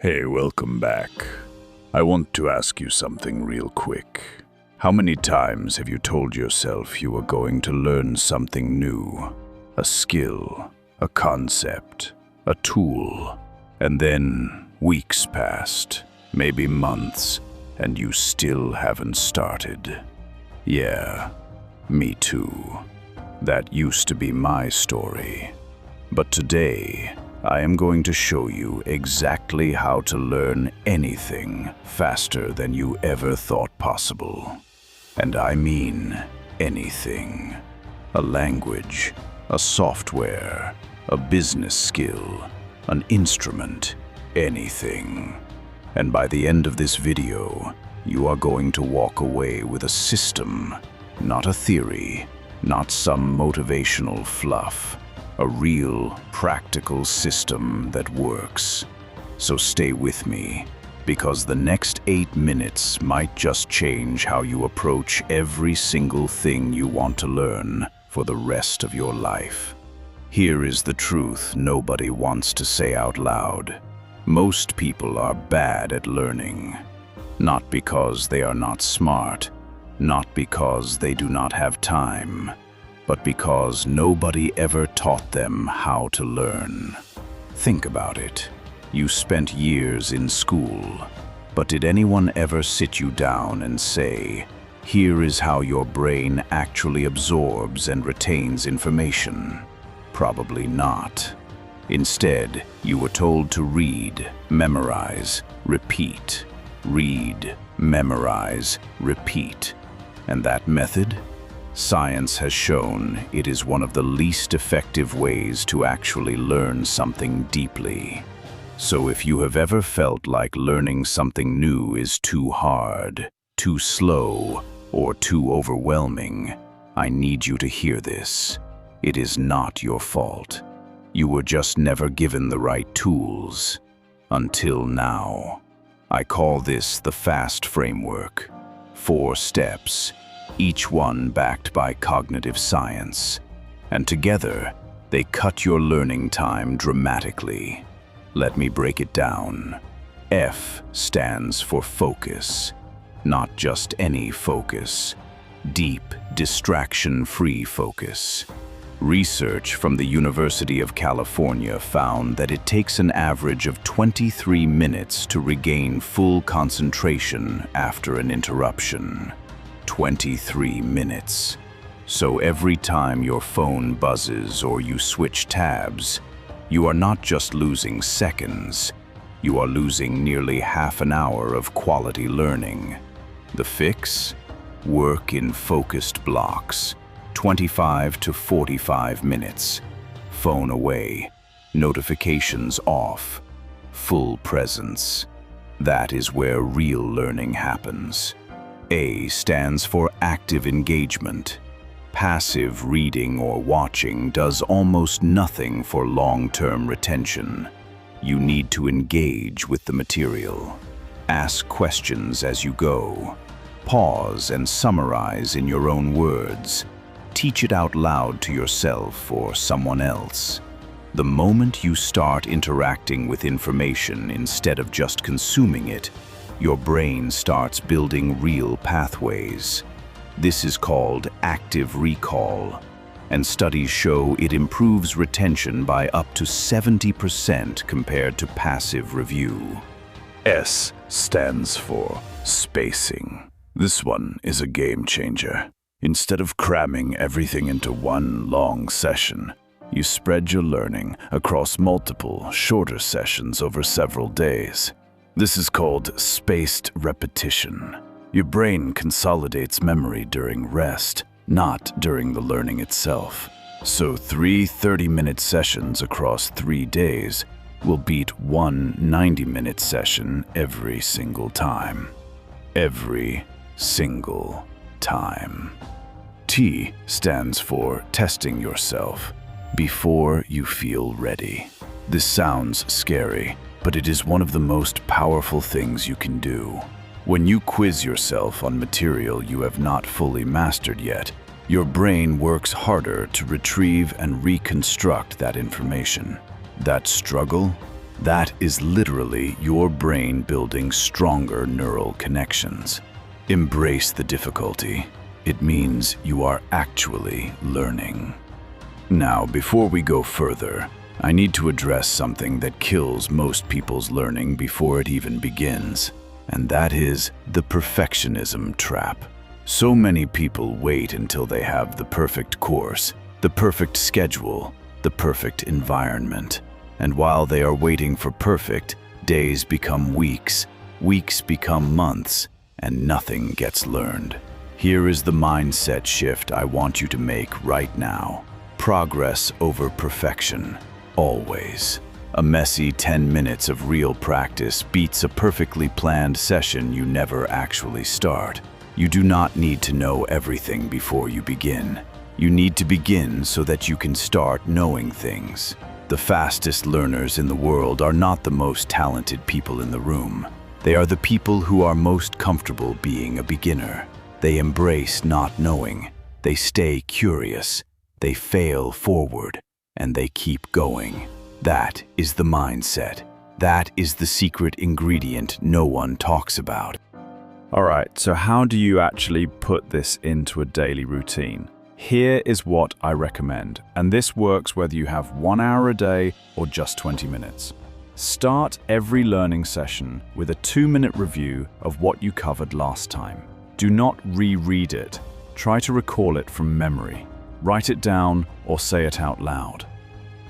Hey, welcome back. I want to ask you something real quick. How many times have you told yourself you were going to learn something new? A skill, a concept, a tool, and then weeks passed, maybe months, and you still haven't started. Yeah, me too. That used to be my story. But today, I am going to show you exactly how to learn anything faster than you ever thought possible. And I mean anything. A language, a software, a business skill, an instrument, anything. And by the end of this video, you are going to walk away with a system, not a theory, not some motivational fluff. A real, practical system that works. So stay with me, because the next 8 minutes might just change how you approach every single thing you want to learn for the rest of your life. Here is the truth nobody wants to say out loud. Most people are bad at learning. Not because they are not smart, not because they do not have time, but because nobody ever taught them how to learn. Think about it. You spent years in school, but did anyone ever sit you down and say, here is how your brain actually absorbs and retains information? Probably not. Instead, you were told to read, memorize, repeat. Read, memorize, repeat. And that method? Science has shown it is one of the least effective ways to actually learn something deeply. So if you have ever felt like learning something new is too hard, too slow, or too overwhelming, I need you to hear this. It is not your fault. You were just never given the right tools. Until now. I call this the FAST framework. 4 steps. Each one backed by cognitive science. And together, they cut your learning time dramatically. Let me break it down. F stands for focus. Not just any focus. Deep, distraction-free focus. Research from the University of California found that it takes an average of 23 minutes to regain full concentration after an interruption. 23 minutes. So every time your phone buzzes or you switch tabs, you are not just losing seconds, you are losing nearly half an hour of quality learning. The fix? Work in focused blocks, 25 to 45 minutes. Phone away, notifications off, full presence. That is where real learning happens. A stands for active engagement. Passive reading or watching does almost nothing for long-term retention. You need to engage with the material. Ask questions as you go. Pause and summarize in your own words. Teach it out loud to yourself or someone else. The moment you start interacting with information instead of just consuming it, your brain starts building real pathways. This is called active recall, and studies show it improves retention by up to 70% compared to passive review. S stands for spacing. This one is a game changer. Instead of cramming everything into one long session, you spread your learning across multiple, shorter sessions over several days. This is called spaced repetition. Your brain consolidates memory during rest, not during the learning itself. So 3 30-minute sessions across 3 days will beat one 90-minute session every single time. Every single time. T stands for testing yourself before you feel ready. This sounds scary, but it is one of the most powerful things you can do. When you quiz yourself on material you have not fully mastered yet, your brain works harder to retrieve and reconstruct that information. That struggle? That is literally your brain building stronger neural connections. Embrace the difficulty. It means you are actually learning. Now, before we go further, I need to address something that kills most people's learning before it even begins, and that is the perfectionism trap. So many people wait until they have the perfect course, the perfect schedule, the perfect environment. And while they are waiting for perfect, days become weeks, weeks become months, and nothing gets learned. Here is the mindset shift I want you to make right now. Progress over perfection, always. A messy 10 minutes of real practice beats a perfectly planned session you never actually start. You do not need to know everything before you begin. You need to begin so that you can start knowing things. The fastest learners in the world are not the most talented people in the room. They are the people who are most comfortable being a beginner. They embrace not knowing. They stay curious. They fail forward, and they keep going. That is the mindset. That is the secret ingredient no one talks about. All right, so how do you actually put this into a daily routine? Here is what I recommend, and this works whether you have 1 hour a day or just 20 minutes. Start every learning session with a 2-minute review of what you covered last time. Do not reread it. Try to recall it from memory. Write it down or say it out loud.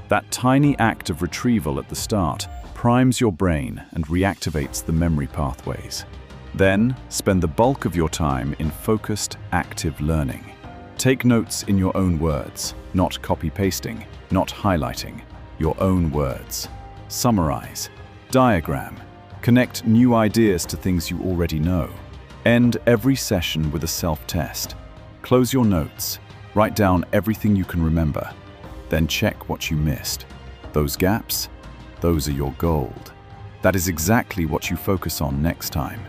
That tiny act of retrieval at the start primes your brain and reactivates the memory pathways. Then, spend the bulk of your time in focused, active learning. Take notes in your own words, not copy-pasting, not highlighting, your own words. Summarize, diagram, connect new ideas to things you already know. End every session with a self-test. Close your notes, write down everything you can remember, then check what you missed. Those gaps, those are your gold. That is exactly what you focus on next time.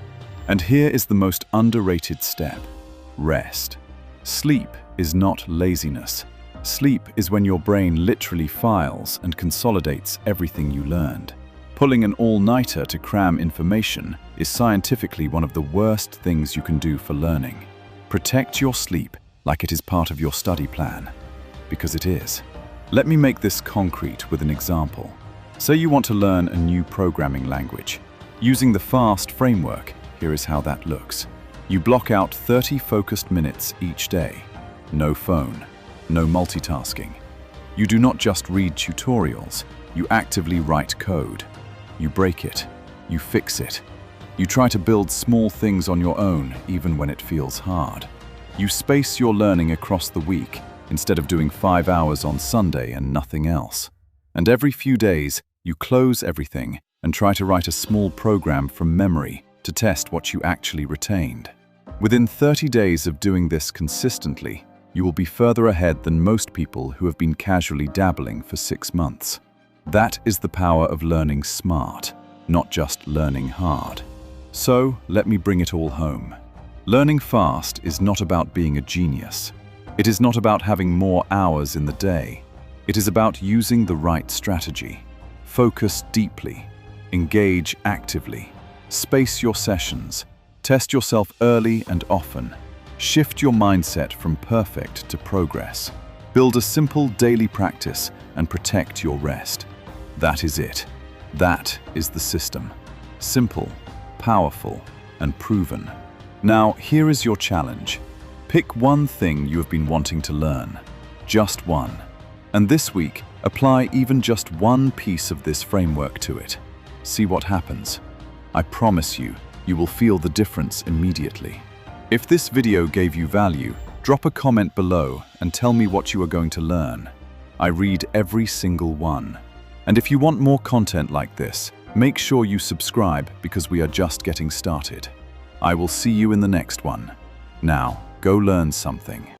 And here is the most underrated step: rest. Sleep is not laziness. Sleep is when your brain literally files and consolidates everything you learned. Pulling an all-nighter to cram information is scientifically one of the worst things you can do for learning. Protect your sleep like it is part of your study plan, because it is. Let me make this concrete with an example. Say you want to learn a new programming language. Using the FAST framework, here is how that looks. You block out 30 focused minutes each day. No phone, no multitasking. You do not just read tutorials, you actively write code. You break it, you fix it. You try to build small things on your own, even when it feels hard. You space your learning across the week, instead of doing 5 hours on Sunday and nothing else. And every few days, you close everything and try to write a small program from memory to test what you actually retained. Within 30 days of doing this consistently, you will be further ahead than most people who have been casually dabbling for 6 months. That is the power of learning smart, not just learning hard. So, let me bring it all home. Learning fast is not about being a genius. It is not about having more hours in the day. It is about using the right strategy. Focus deeply. Engage actively. Space your sessions. Test yourself early and often. Shift your mindset from perfect to progress. Build a simple daily practice and protect your rest. That is it. That is the system. Simple, powerful, and proven. Now, here is your challenge. Pick one thing you have been wanting to learn. Just one. And this week, apply even just one piece of this framework to it. See what happens. I promise you, you will feel the difference immediately. If this video gave you value, drop a comment below and tell me what you are going to learn. I read every single one. And if you want more content like this, make sure you subscribe because we are just getting started. I will see you in the next one. Now, go learn something.